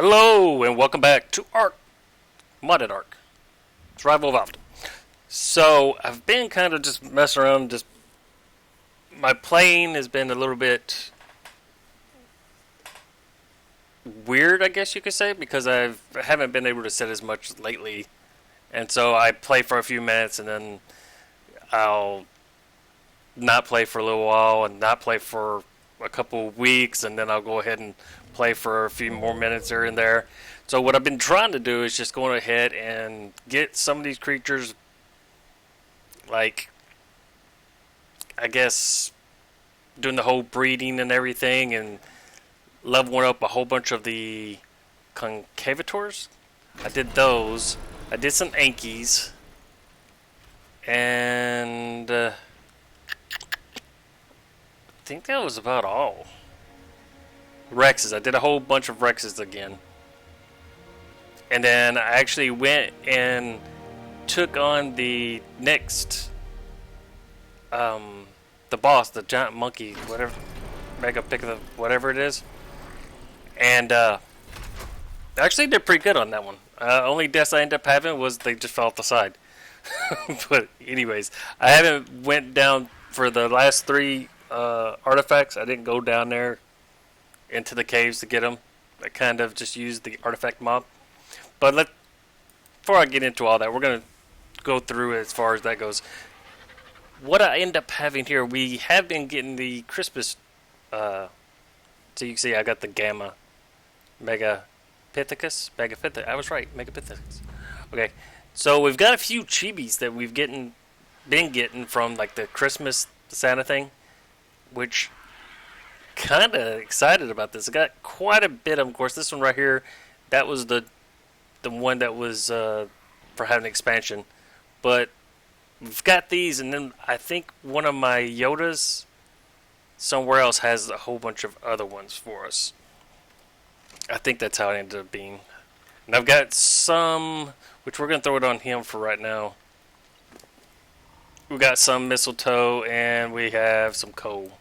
Hello and welcome back to ARK, modded ARK, Survival Evolved. So I've been kind of just messing around. Just my playing has been a little bit weird, I guess you could say, because I haven't been able to set as much lately, and so I play for a few minutes and then I'll not play for a little while and not play for a couple weeks, and then I'll go ahead and play for a few more minutes here and there. So what I've been trying to do is just going ahead and get some of these creatures, like, I guess, doing the whole breeding and everything, and leveling up a whole bunch of the concavators. I did those. I did some Ankies. And I think that was about all. Rexes. I did a whole bunch of Rexes again. And then I actually went and took on the next, the boss, the giant monkey, whatever, Mega Pick the whatever it is. And actually did pretty good on that one. Only deaths I ended up having was they just fell off the side. But anyways, I haven't went down for the last three artifacts. I didn't go down there into the caves to get them. I kind of just used the artifact mob. But before I get into all that, we're going to go through as far as that goes. What I end up having here, we have been getting the Christmas, so you can see I got the Gamma Megapithecus. I was right, Megapithecus. Okay, so we've got a few chibis that we've been getting from like the Christmas Santa thing, which kind of excited about this. I got quite a bit of them. Of course, this one right here, that was the one that was for having expansion. But we've got these, and then I think one of my Yodas somewhere else has a whole bunch of other ones for us. I think that's how it ended up being. And I've got some, which we're going to throw it on him for right now. We got some mistletoe, and we have some coal.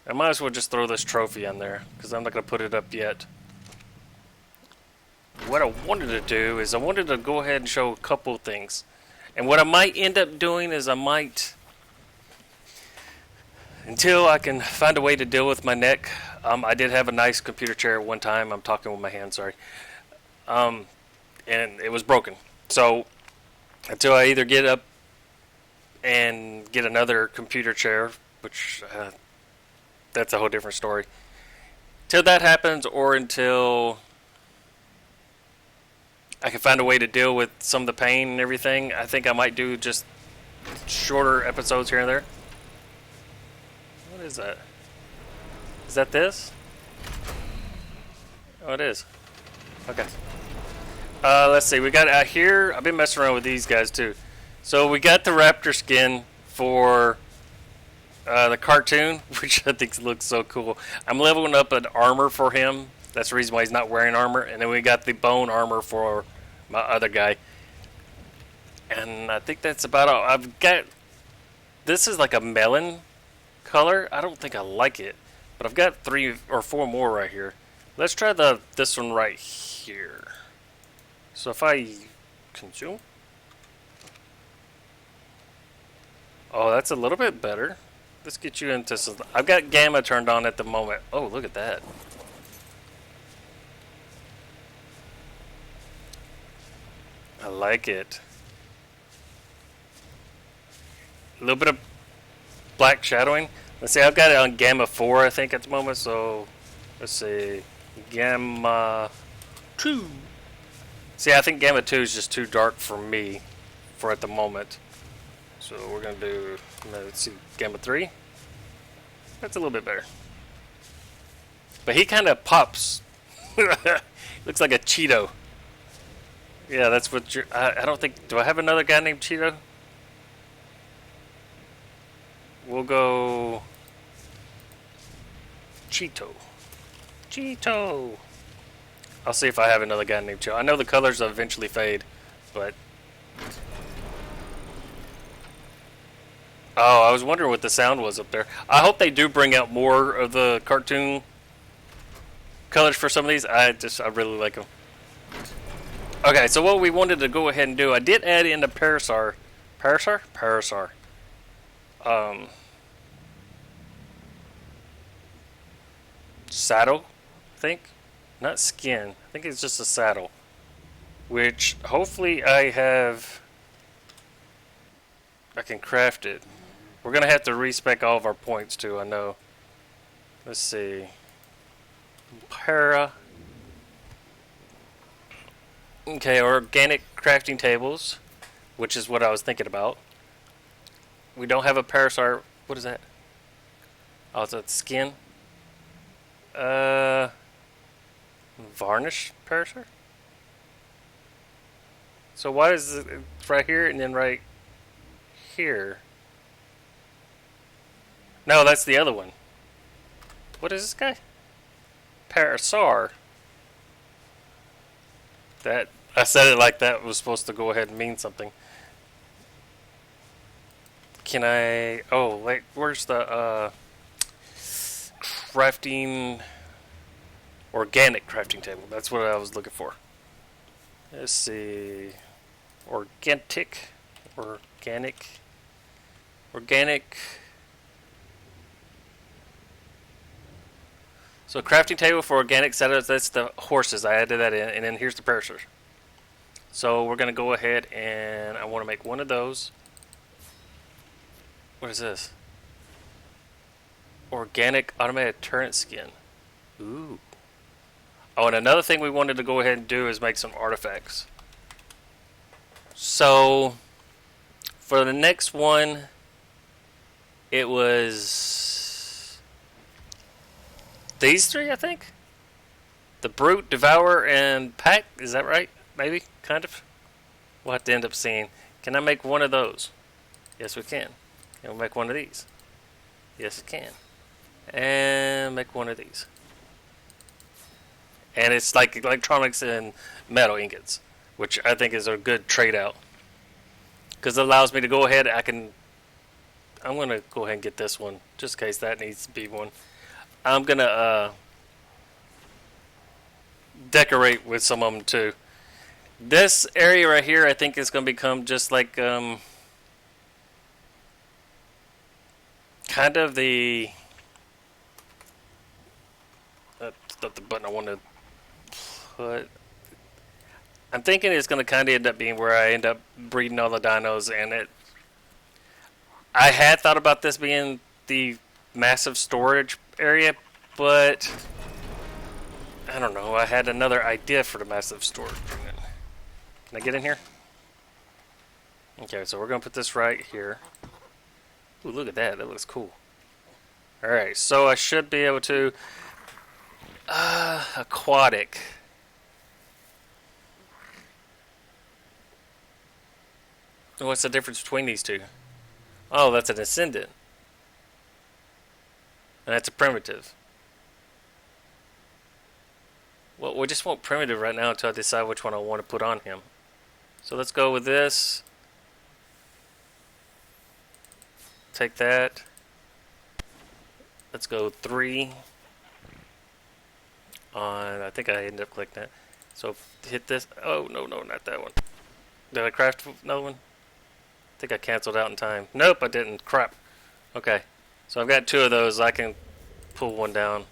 I might as well just throw this trophy on there, because I'm not going to put it up yet. What I wanted to do is I wanted to go ahead and show a couple of things. And what I might end up doing is I might, until I can find a way to deal with my neck. I did have a nice computer chair at one time. I'm talking with my hand, sorry. And it was broken. So until I either get up and get another computer chair, which that's a whole different story. Till that happens, or until I can find a way to deal with some of the pain and everything, I think I might do just shorter episodes here and there. What is that? Is that this? Oh, it is. Okay. Let's see. We got out here. I've been messing around with these guys too. So we got the raptor skin for the cartoon, which I think looks so cool. I'm leveling up an armor for him. That's the reason why he's not wearing armor. And then we got the bone armor for my other guy. And I think that's about all. I've got... This is like a melon color. I don't think I like it. But I've got 3 or 4 more right here. Let's try this one right here. So if I consume... Oh, that's a little bit better. Let's get you into some... I've got Gamma turned on at the moment. Oh, look at that. I like it. A little bit of black shadowing. Let's see, I've got it on Gamma 4, I think, at the moment. So, let's see. Gamma 2. See, I think Gamma 2 is just too dark for me for at the moment. So, we're going to do, let's see, Gamma 3. That's a little bit better. But he kind of pops. Looks like a Cheeto. Yeah, that's what you're... I don't think... Do I have another guy named Cheeto? We'll go... Cheeto. Cheeto! I'll see if I have another guy named Cheeto. I know the colors eventually fade, but... Oh, I was wondering what the sound was up there. I hope they do bring out more of the cartoon colors for some of these. I really like them. Okay, so what we wanted to go ahead and do, I did add in the Parasaur. Parasaur. Saddle, I think. Not skin. I think it's just a saddle. Which, hopefully I can craft it. We're going to have to respec all of our points too, I know. Let's see. Okay, organic crafting tables, which is what I was thinking about. We don't have a Parasaur. What is that? Oh, it's a skin. Varnish Parasaur? So why is it right here and then right here? No, that's the other one. What is this guy? Parasaur. That I said it like that was supposed to go ahead and mean something. Can I? Oh, wait. Where's the crafting? Organic crafting table. That's what I was looking for. Let's see. Organic. So crafting table for organic setups, that's the horses. I added that in. And then here's the Parasaurs. So we're going to go ahead and I want to make one of those. What is this? Organic automated turret skin. Ooh. Oh, and another thing we wanted to go ahead and do is make some artifacts. So, for the next one, it was these three, I think? The Brute, Devour, and Pack. Is that right? Maybe? Kind of? We'll have to end up seeing. Can I make one of those? Yes, we can. Can we make one of these? Yes, we can. And make one of these. And it's like electronics and metal ingots, which I think is a good trade out. Because it allows me to go ahead, I'm going to go ahead and get this one, just in case that needs to be one. I'm going to decorate with some of them too. This area right here, I think is going to become just like kind of the... That's not the button I want to put. I'm thinking it's going to kind of end up being where I end up breeding all the dinos, and I had thought about this being the massive storage area, but I don't know. I had another idea for the massive storage. Can I get in here? Okay, so we're going to put this right here. Ooh, look at that. That looks cool. Alright, so I should be able to... aquatic. What's the difference between these two? Oh, that's an ascendant. And that's a primitive. Well, we just want primitive right now until I decide which one I want to put on him. So let's go with this. Take that. Let's go 3. On, I think I ended up clicking that. So hit this. Oh, no, not that one. Did I craft another one? I think I canceled out in time. Nope, I didn't. Crap. Okay. So I've got 2 of those. I can pull one down.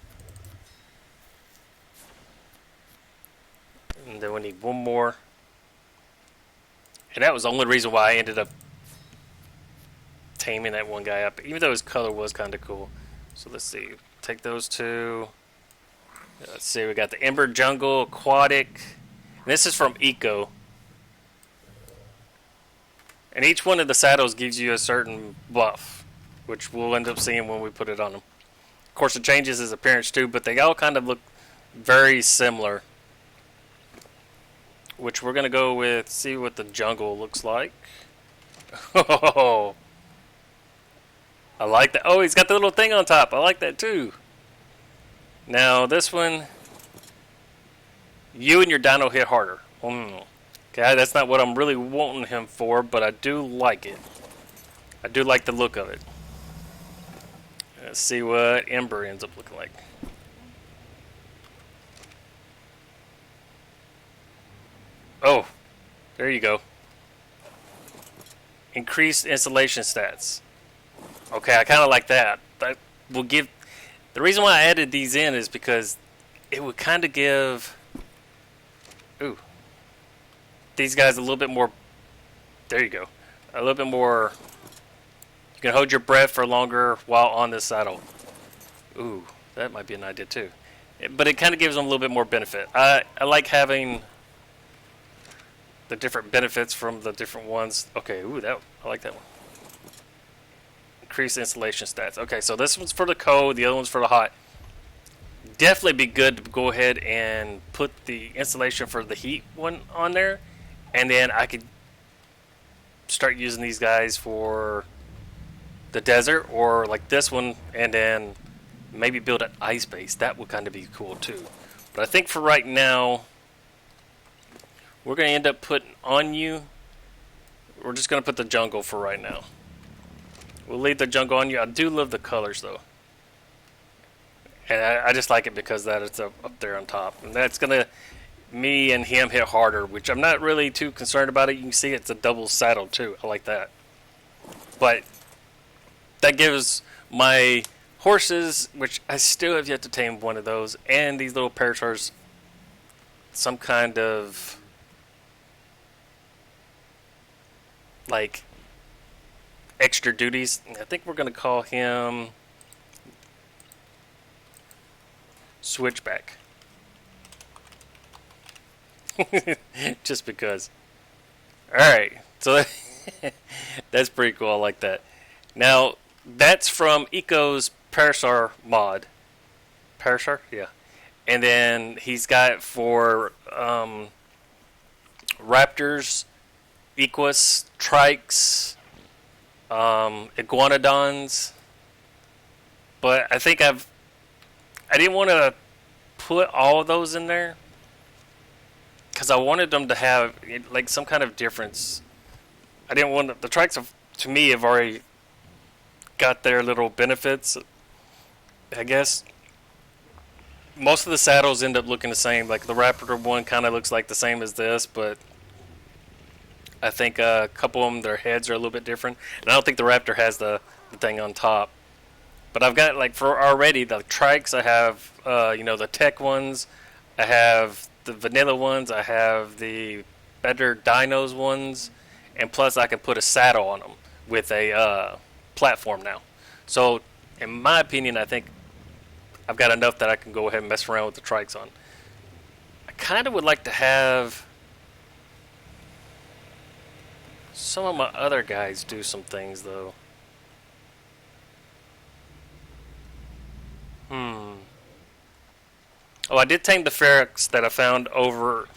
And then we need one more. And that was the only reason why I ended up taming that one guy up. Even though his color was kind of cool. So let's see. Take those 2. Let's see. We got the Ember Jungle, Aquatic. And this is from Eco. And each one of the saddles gives you a certain buff, which we'll end up seeing when we put it on them. Of course, it changes his appearance too, but they all kind of look very similar. Which we're going to go with, see what the jungle looks like. Oh, I like that. Oh, he's got the little thing on top. I like that too. Now, this one, you and your dino hit harder. Okay, that's not what I'm really wanting him for, but I do like it. I do like the look of it. Let's see what Ember ends up looking like. Oh, there you go. Increased installation stats. Okay, I kind of like that. That will give. The reason why I added these in is because it would kind of give. Ooh. These guys a little bit more. There you go. A little bit more. You can hold your breath for longer while on this saddle. Ooh, that might be an idea too. But it kind of gives them a little bit more benefit. I like having the different benefits from the different ones. Okay, ooh, I like that one. Increase installation stats. Okay, so this one's for the cold, the other one's for the hot. Definitely be good to go ahead and put the installation for the heat one on there, and then I could start using these guys for the desert, or like this one, and then maybe build an ice base. That would kind of be cool too. But I think for right now, we're going to end up putting on you. We're just going to put the jungle for right now. We'll leave the jungle on you. I do love the colors though. And I just like it because that it's up there on top. And that's going to, me and him hit harder, which I'm not really too concerned about it. You can see it's a double saddle too. I like that. But that gives my horses, which I still have yet to tame one of those, and these little parasaurs some kind of like extra duties. I think we're going to call him Switchback. Just because. Alright, so that's pretty cool. I like that. Now, that's from Eco's Parasaur mod. Parasaur? Yeah. And then he's got for raptors, equus, trikes, iguanodons. But I think I didn't want to put all of those in there because I wanted them to have like some kind of difference. I didn't want the trikes to me have already got their little benefits, I guess. Most of the saddles end up looking the same. Like the Raptor one kind of looks like the same as this, but I think a couple of them, their heads are a little bit different. And I don't think the Raptor has the thing on top. But I've got, like, for already the trikes, I have, the tech ones. I have the vanilla ones. I have the better dinos ones. And plus I can put a saddle on them with a platform now. So, in my opinion, I think I've got enough that I can go ahead and mess around with the trikes on. I kind of would like to have some of my other guys do some things, though. Oh, I did tame the ferrets that I found over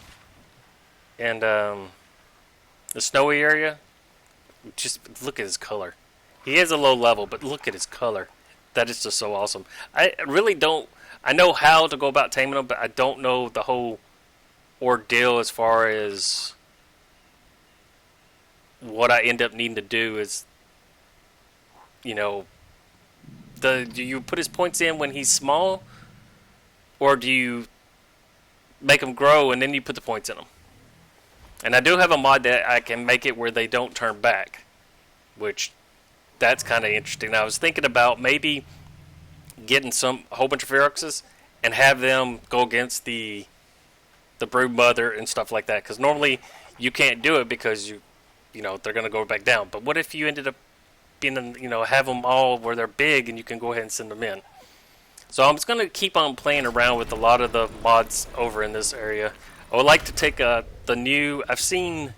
in the snowy area. Just look at his color. He is a low level, but look at his color. That is just so awesome. I really don't. I know how to go about taming them, but I don't know the whole ordeal as far as what I end up needing to do. Is, do you put his points in when he's small, or do you make him grow and then you put the points in them? And I do have a mod that I can make it where they don't turn back, which that's kind of interesting. I was thinking about maybe getting a whole bunch of Feroxes and have them go against the brood mother and stuff like that. Because normally you can't do it because they're going to go back down. But what if you ended up have them all where they're big and you can go ahead and send them in? So I'm just going to keep on playing around with a lot of the mods over in this area. I would like to take the new. I've seen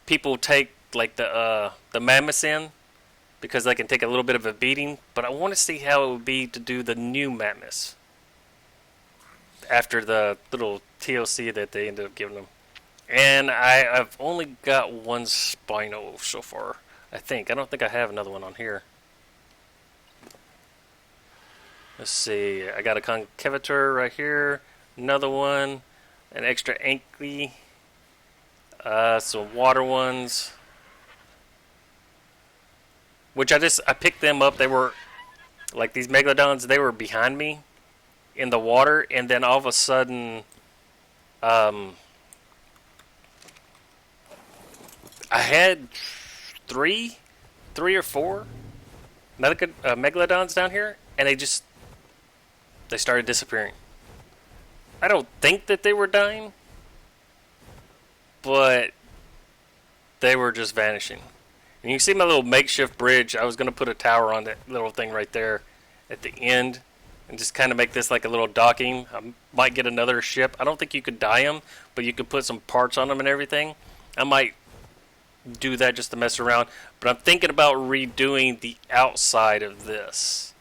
people take like the mammoths in because they can take a little bit of a beating, but I want to see how it would be to do the new mammoths after the little TLC that they ended up giving them. And I've only got one Spino so far, I think. I don't think I have another one on here. Let's see. I got a Concavitor right here. Another one. An extra Ankly. Some water ones. Which I picked them up. They were, like these Megalodons, they were behind me in the water. And then all of a sudden, I had three or four megalodons down here, and they started disappearing. I don't think that they were dying, but they were just vanishing. And you see my little makeshift bridge. I was going to put a tower on that little thing right there at the end and just kind of make this like a little docking. I might get another ship. I don't think you could dye them, but you could put some parts on them and everything. I might do that just to mess around. But I'm thinking about redoing the outside of this.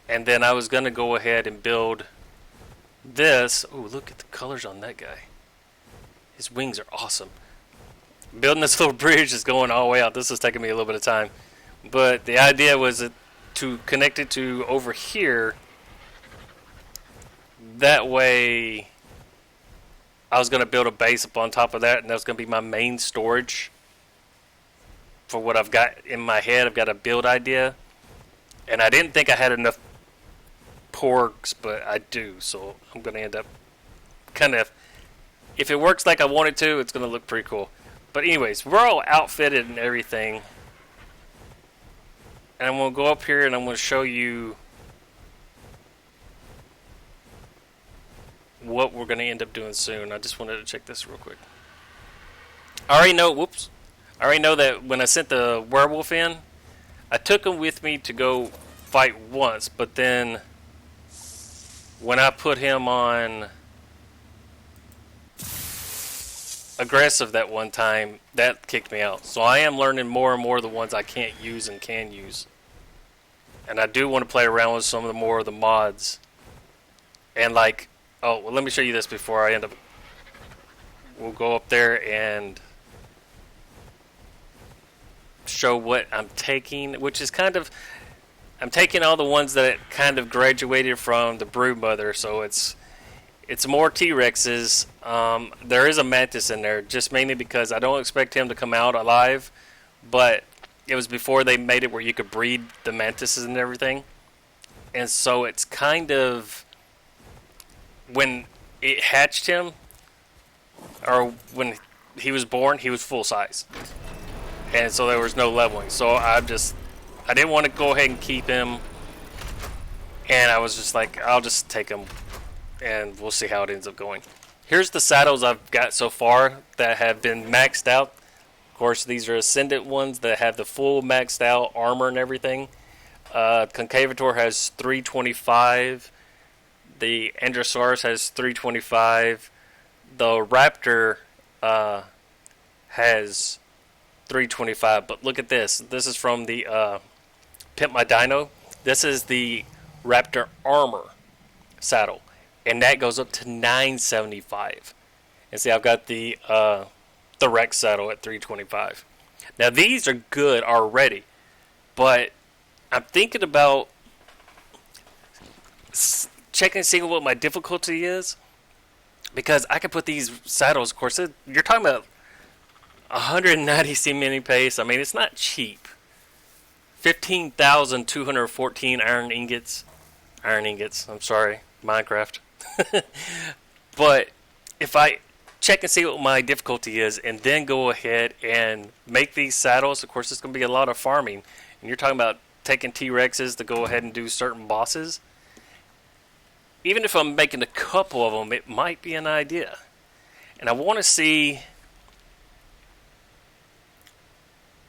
And then I was going to go ahead and build this. Ooh, look at the colors on that guy. His wings are awesome. Building this little bridge is going all the way out. This is taking me a little bit of time. But the idea was to connect it to over here. That way, I was going to build a base up on top of that, and that's going to be my main storage for what I've got in my head. I've got a build idea. And I didn't think I had enough Porgs, but I do. So I'm going to end up kind of, if it works like I want it to, it's going to look pretty cool. But anyways, we're all outfitted and everything. And I'm going to go up here and I'm going to show you what we're going to end up doing soon. I just wanted to check this real quick. I already know that when I sent the werewolf in, I took him with me to go fight once. But then when I put him on aggressive that one time, that kicked me out. So I am learning more and more of the ones I can't use and can use. And I do want to play around with some of the more of the mods. And like, oh, well, let me show you this before I end up. We'll go up there and show what I'm taking, which is kind of, I'm taking all the ones that kind of graduated from the Broodmother, so it's more T-Rexes. There is a Mantis in there, just mainly because I don't expect him to come out alive, but it was before they made it where you could breed the Mantises and everything. And so it's kind of, when it hatched him, or when he was born, he was full size. And so there was no leveling. So I didn't want to go ahead and keep him. And I was just like, I'll just take him and we'll see how it ends up going. Here's the saddles I've got so far that have been maxed out. Of course, these are Ascendant ones that have the full maxed out armor and everything. Concavator has 325. The Androsaurus has 325. The Raptor has 325. But look at this. This is from the Pimp My Dino. This is the Raptor armor saddle. And that goes up to 975. And see, I've got the Rex saddle at 325. Now, these are good already. But I'm thinking about checking and seeing what my difficulty is. Because I can put these saddles, of course, you're talking about 190 C-mini pace. I mean, it's not cheap. 15,214 iron ingots. I'm sorry. Minecraft. But if I check and see what my difficulty is and then go ahead and make these saddles, of course, it's going to be a lot of farming. And you're talking about taking T-Rexes to go ahead and do certain bosses. Even if I'm making a couple of them, it might be an idea. And I want to see...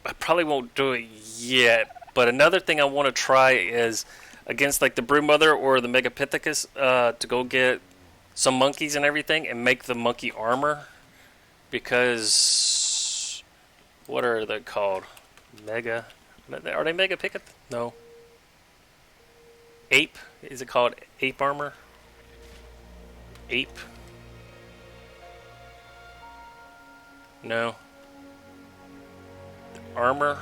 I probably won't do it yet, but another thing I want to try is against like the Broodmother or the Megapithecus to go get some monkeys and everything and make the monkey armor, because what are they called? Are they Megapithecus? No. Ape? Is it called ape armor? Ape? No. Armor?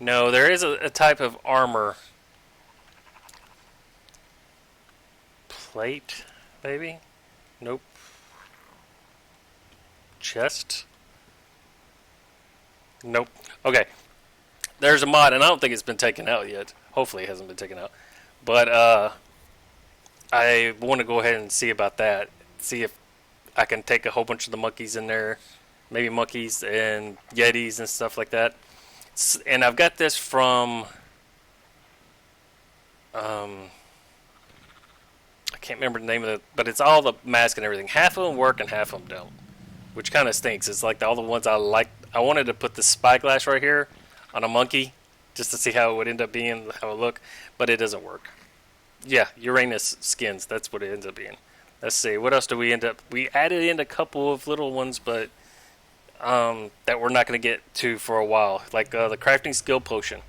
No, there is a type of armor. Plate, maybe? Nope. Chest? Nope. Okay. There's a mod, and I don't think it's been taken out yet. Hopefully it hasn't been taken out. But I want to go ahead and see about that. See if I can take a whole bunch of the monkeys in there, maybe monkeys and yetis and stuff like that. And I've got this from, I can't remember the name of it, but it's all the mask and everything. Half of them work and half of them don't, which kind of stinks. It's like all the ones I like. I wanted to put the Spyglass right here on a monkey just to see how it would end up being, how it would look, but it doesn't work. Yeah, Uranus skins, that's what it ends up being. Let's see, what else do we end up? We added in a couple of little ones, but that we're not going to get to for a while. Like the crafting skill potion.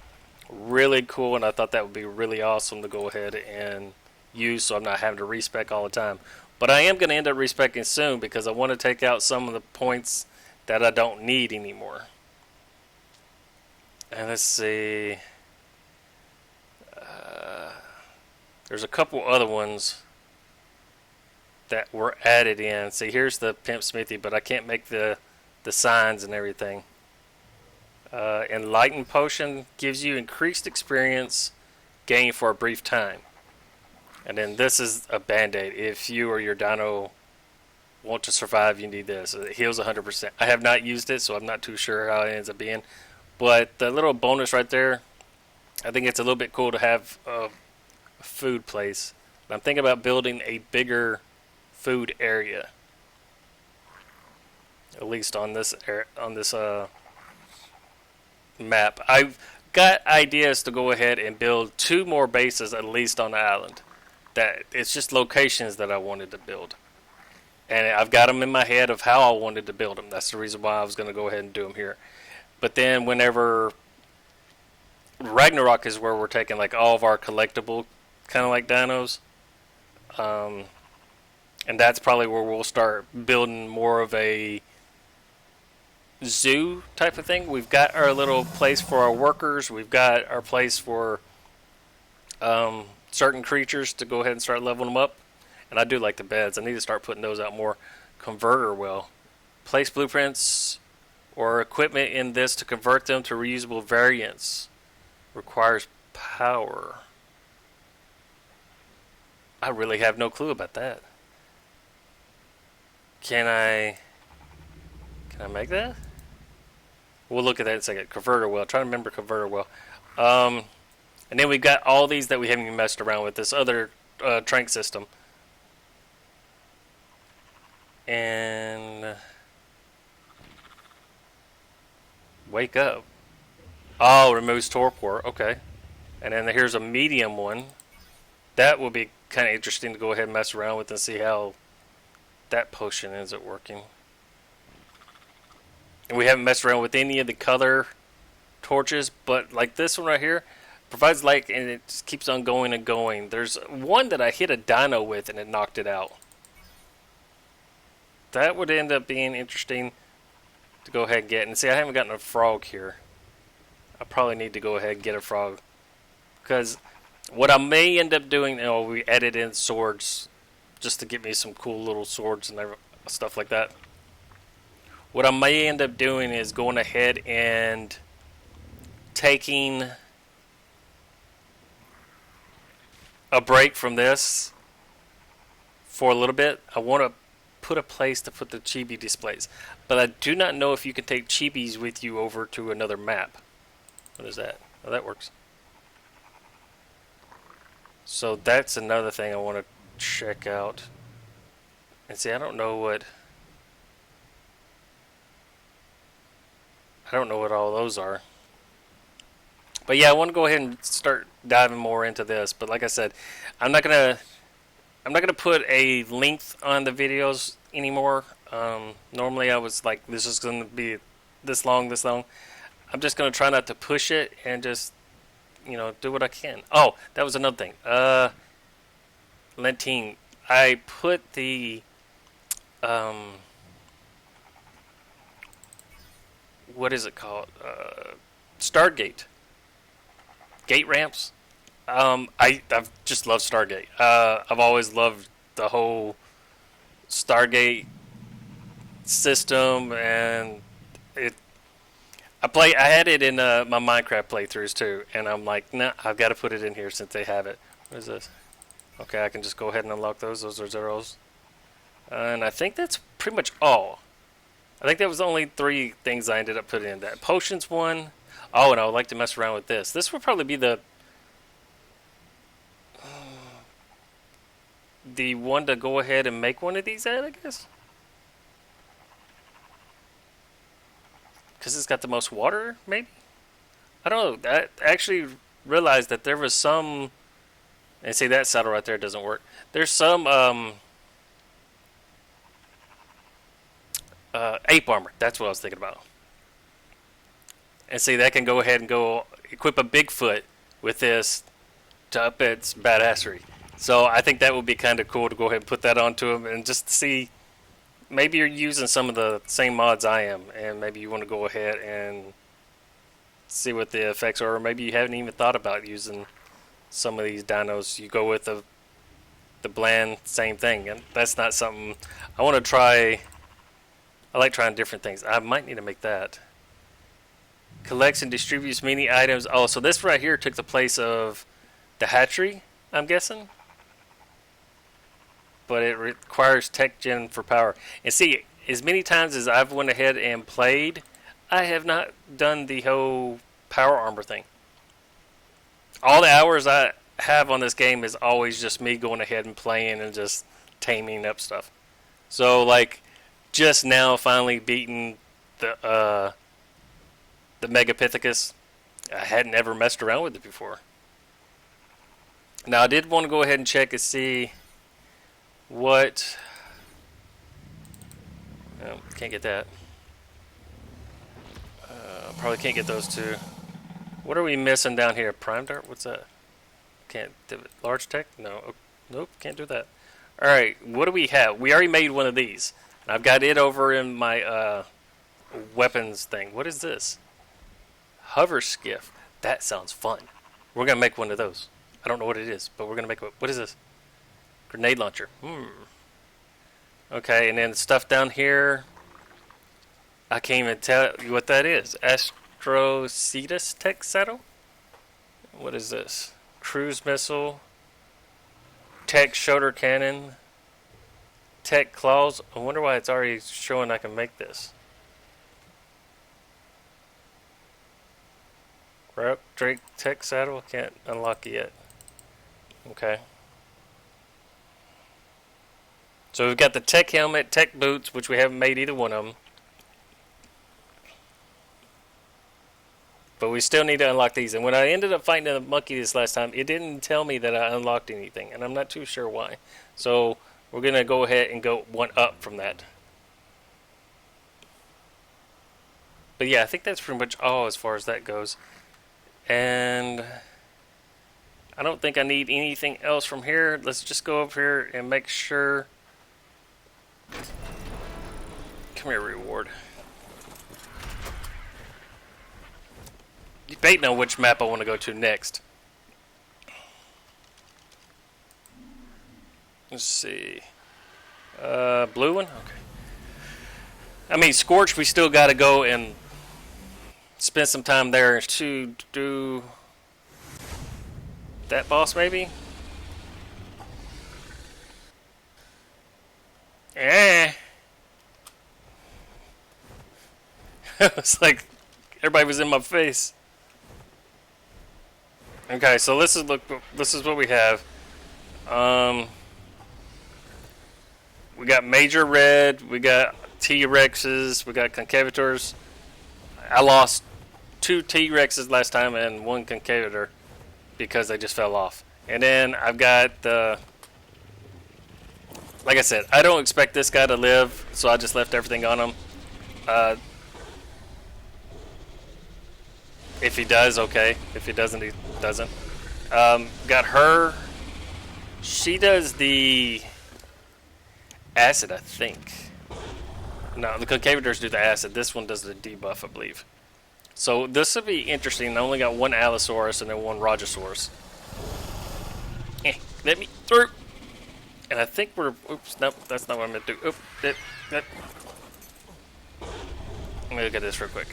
Really cool, and I thought that would be really awesome to go ahead and use so I'm not having to respec all the time. But I am going to end up respecing soon because I want to take out some of the points that I don't need anymore. And let's see. There's a couple other ones that were added in. See, here's the Pimp Smithy, but I can't make the signs and everything. Enlightened Potion gives you increased experience gained for a brief time. And then this is a band-aid. If you or your dino want to survive, you need this. It heals 100%. I have not used it, so I'm not too sure how it ends up being. But the little bonus right there, I think it's a little bit cool to have a food place. I'm thinking about building a bigger food area, at least on this map. I've got ideas to go ahead and build 2 more bases at least on the island. That it's just locations that I wanted to build, and I've got them in my head of how I wanted to build them. That's the reason why I was going to go ahead and do them here. But then whenever Ragnarok is where we're taking like all of our collectible kind of like dinos, and that's probably where we'll start building more of a zoo type of thing. We've got our little place for our workers. We've got our place for certain creatures to go ahead and start leveling them up. And I do like the beds. I need to start putting those out more. Converter well. Place blueprints or equipment in this to convert them to reusable variants. Requires power. I really have no clue about that. Can I make that? We'll look at that in a second. Converter well. Try to remember converter well. And then we've got all these that we haven't even messed around with. This other trank system. And wake up. Oh, removes torpor. Okay. And then here's a medium one. That will be kind of interesting to go ahead and mess around with and see how that potion ends up working. And we haven't messed around with any of the color torches, but like this one right here provides light and it just keeps on going and going. There's one that I hit a dino with and it knocked it out. That would end up being interesting to go ahead and get. And see, I haven't gotten a frog here. I probably need to go ahead and get a frog. Because what I may end up doing, we added in swords just to get me some cool little swords and stuff like that. What I may end up doing is going ahead and taking a break from this for a little bit. I want to put a place to put the chibi displays, but I do not know if you can take chibis with you over to another map. What is that? Oh, that works. So that's another thing I want to check out. And see, I don't know what all those are. But yeah, I want to go ahead and start diving more into this. But like I said, I'm not gonna put a length on the videos anymore. Normally I was like, this is gonna be this long. I'm just gonna try not to push it and just do what I can. Oh, that was another thing. Lentine. I put the what is it called? Stargate. Gate ramps. I've just loved Stargate. I've always loved the whole Stargate system, and I had it in my Minecraft playthroughs too, and I'm like, nah, I've got to put it in here since they have it. What is this? Okay, I can just go ahead and unlock those. Those are zeros. And I think that's pretty much all. I think that was the only 3 things I ended up putting in that. Potions 1. Oh, and I would like to mess around with this. This would probably be the one to go ahead and make one of these at, I guess. Because it's got the most water, maybe? I don't know. I actually realized that there was some... And see, that saddle right there doesn't work. There's some ape armor. That's what I was thinking about. And see, that can go ahead and go equip a Bigfoot with this to up its badassery. So I think that would be kind of cool to go ahead and put that onto him and just see. Maybe you're using some of the same mods I am, and maybe you want to go ahead and see what the effects are, or maybe you haven't even thought about using some of these dinos. You go with the bland same thing, and that's not something I want to try. I like trying different things. I might need to make that. Collects and distributes many items. Oh, so this right here took the place of the hatchery, I'm guessing. But it requires tech gen for power. And see, as many times as I've went ahead and played, I have not done the whole power armor thing. All the hours I have on this game is always just me going ahead and playing and just taming up stuff. So, like, just now finally beating the Megapithecus. I hadn't ever messed around with it before. Now, I did want to go ahead and check and see what... Oh, can't get that. Probably can't get those 2. What are we missing down here? Prime Dart? What's that? Can't do it. Large Tech? No. Oh, nope, can't do that. Alright, what do we have? We already made one of these. I've got it over in my weapons thing. What is this? Hover skiff. That sounds fun. We're going to make one of those. I don't know what it is, but we're going to make one. What is this? Grenade launcher. Okay, and then stuff down here. I can't even tell you what that is. S3E27 Tek Saddle? What is this? Cruise missile. Tech shoulder cannon. Tech claws. I wonder why it's already showing I can make this. Drake Tech Saddle. Can't unlock it yet. Okay. So we've got the tech helmet, tech boots, which we haven't made either one of them. But we still need to unlock these. And when I ended up fighting the monkey this last time, it didn't tell me that I unlocked anything. And I'm not too sure why. So we're going to go ahead and go one up from that. But yeah, I think that's pretty much all as far as that goes. And I don't think I need anything else from here. Let's just go over here and make sure. Come here, reward. You bait know which map I want to go to next. Let's see. Blue one? Okay. I mean, Scorch, we still got to go and spend some time there to do that boss, maybe? It's like everybody was in my face. Okay, so this is what we have. We got Major Red, we got T-Rexes, we got Concavators. I lost 2 T-Rexes last time and 1 Concavator because they just fell off. And then I've got the... Like I said, I don't expect this guy to live, so I just left everything on him. If he does, okay. If he doesn't, he doesn't. Got her. She does the acid, I think. No, the Concavators do the acid. This one does the debuff, I believe. So this will be interesting. I only got 1 Allosaurus and then 1 Rogosaurus. Let me through. And I think we're... Oops, nope, that's not what I meant to do. Oop, Let me look at this real quick.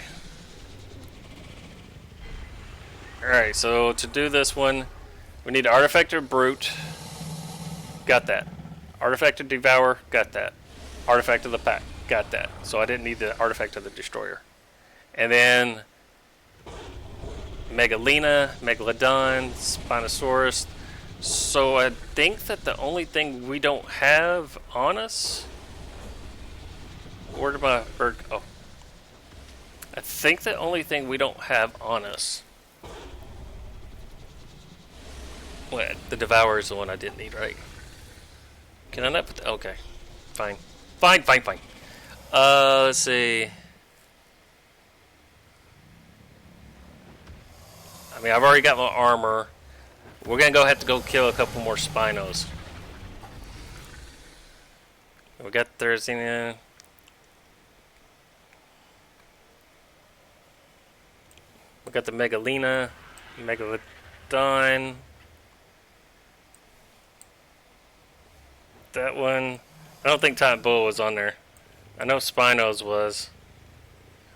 Alright, so to do this one, we need Artifactor Brute. Got that. Artifactor Devour. Got that. Artifact of the Pack. Got that. So I didn't need the Artifact of the Destroyer. And then Megalina, Megalodon, Spinosaurus. So I think that the only thing we don't have on us... Where did my... oh. I think the only thing we don't have on us... Well, the Devourer is the one I didn't need, right? Can I not put... okay. Fine. Fine. Let's see... I mean, I've already got my armor. We're gonna have to go kill a couple more Spinos. We got Therizina. We got the Megalina, Megalodon. That one. I don't think Giant Bull was on there. I know Spinos was.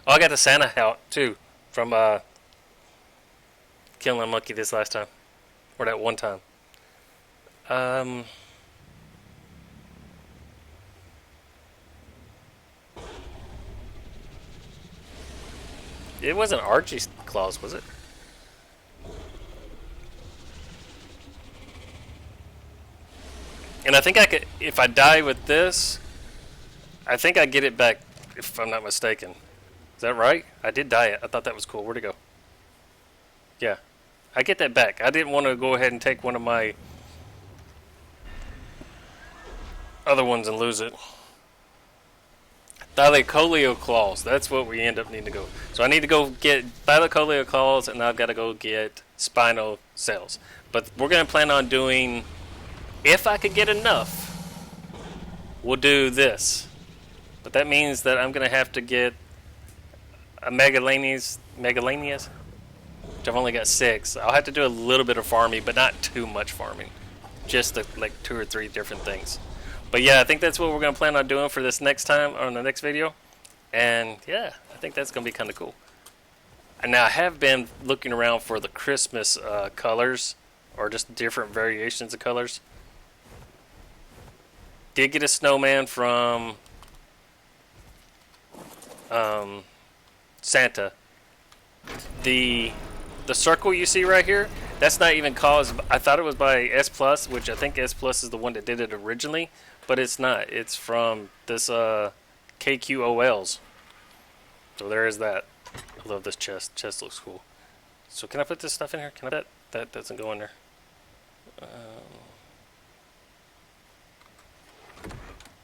Oh, I got the Santa out too from killing a monkey this last time. Or that one time. It wasn't Archie's claws, was it? And I think I could, if I die with this, I think I get it back, if I'm not mistaken. Is that right? I did die it. I thought that was cool. Where'd it go? Yeah. I get that back. I didn't want to go ahead and take one of my other ones and lose it. Thylacoleo claws. That's what we end up needing to go. So I need to go get Thylacoleo claws, and I've got to go get Spino cells. But we're going to plan on doing, if I could get enough, we'll do this. But that means that I'm going to have to get a Megalanias, which I've only got 6. I'll have to do a little bit of farming, but not too much farming. Just like 2 or 3 different things. But yeah, I think that's what we're going to plan on doing for this next time, or in the next video. And yeah, I think that's going to be kind of cool. And now I have been looking around for the Christmas colors, or just different variations of colors. Did get a snowman from Santa. The circle you see right here, that's not even caused. I thought it was by S Plus, which I think S Plus is the one that did it originally, but it's not. It's from this KQOLs. So there is that. I love this chest. Chest looks cool. So can I put this stuff in here? Can I? That doesn't go in there.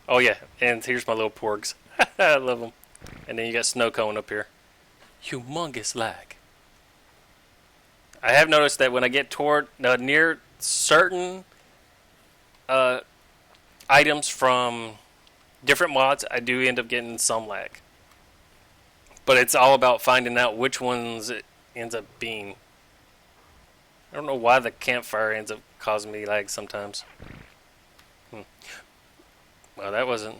Oh yeah, and here's my little porgs. I love them. And then you got snow cone up here. Humongous lag. I have noticed that when I get toward near certain items from different mods, I do end up getting some lag. But it's all about finding out which ones it ends up being. I don't know why the campfire ends up causing me lag sometimes. Well, that wasn't...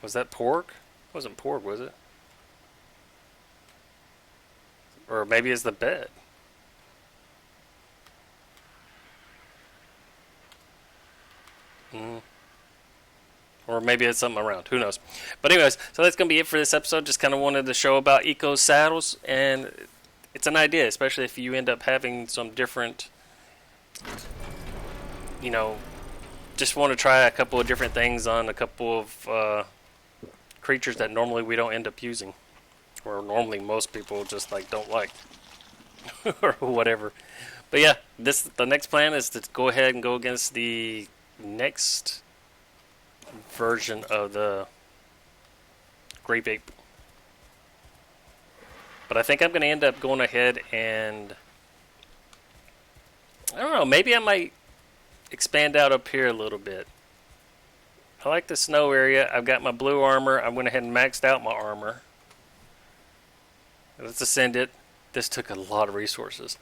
Was that Porg? It wasn't Porg, was it? Or maybe it's the bed. Or maybe it's something around. Who knows? But anyways, so that's going to be it for this episode. Just kind of wanted to show about Eco Saddles. And it's an idea, especially if you end up having some different... You know... Just want to try a couple of different things on a couple of creatures that normally we don't end up using. Or normally most people just like don't like. Or whatever. But yeah, the next plan is to go ahead and go against the next version of the Grape Ape. But I think I'm going to end up going ahead and... I don't know, maybe I might expand out up here a little bit. I like the snow area. I've got my blue armor. I went ahead and maxed out my armor. Let's ascend it. This took a lot of resources.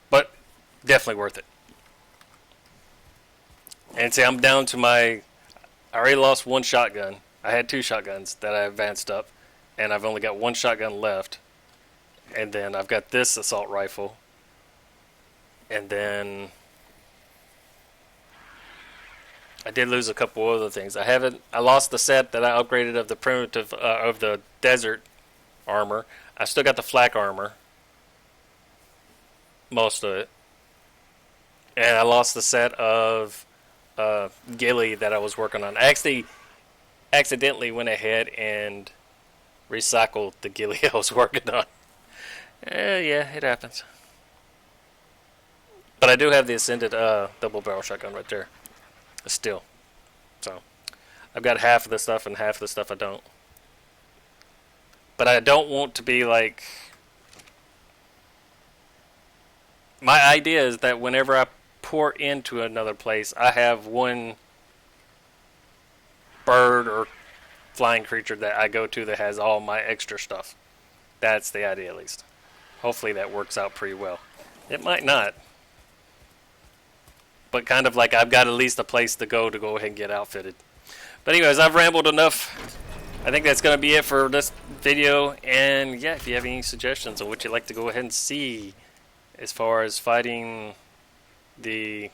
But definitely worth it. And see, I'm down to my... I already lost 1 shotgun. I had 2 shotguns that I advanced up. And I've only got 1 shotgun left. And then I've got this assault rifle. And then I did lose a couple other things. I lost the set that I upgraded of the primitive of the desert armor. I still got the flak armor, most of it, and I lost the set of ghillie that I was working on. I actually accidentally went ahead and recycled the ghillie I was working on. Yeah, it happens. But I do have the ascended double barrel shotgun right there. Still. So I've got half of the stuff and half of the stuff I don't. But I don't want to be like... My idea is that whenever I port into another place, I have one bird or flying creature that I go to that has all my extra stuff. That's the idea, at least. Hopefully that works out pretty well. It might not. But kind of like I've got at least a place to go ahead and get outfitted. But anyways, I've rambled enough. I think that's going to be it for this video. And yeah, if you have any suggestions on what you'd like to go ahead and see as far as fighting the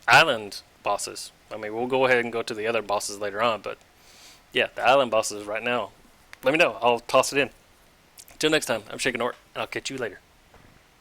island bosses. I mean, we'll go ahead and go to the other bosses later on. But yeah, the island bosses right now. Let me know. I'll toss it in. Until next time, I'm ShakenNORT, and I'll catch you later.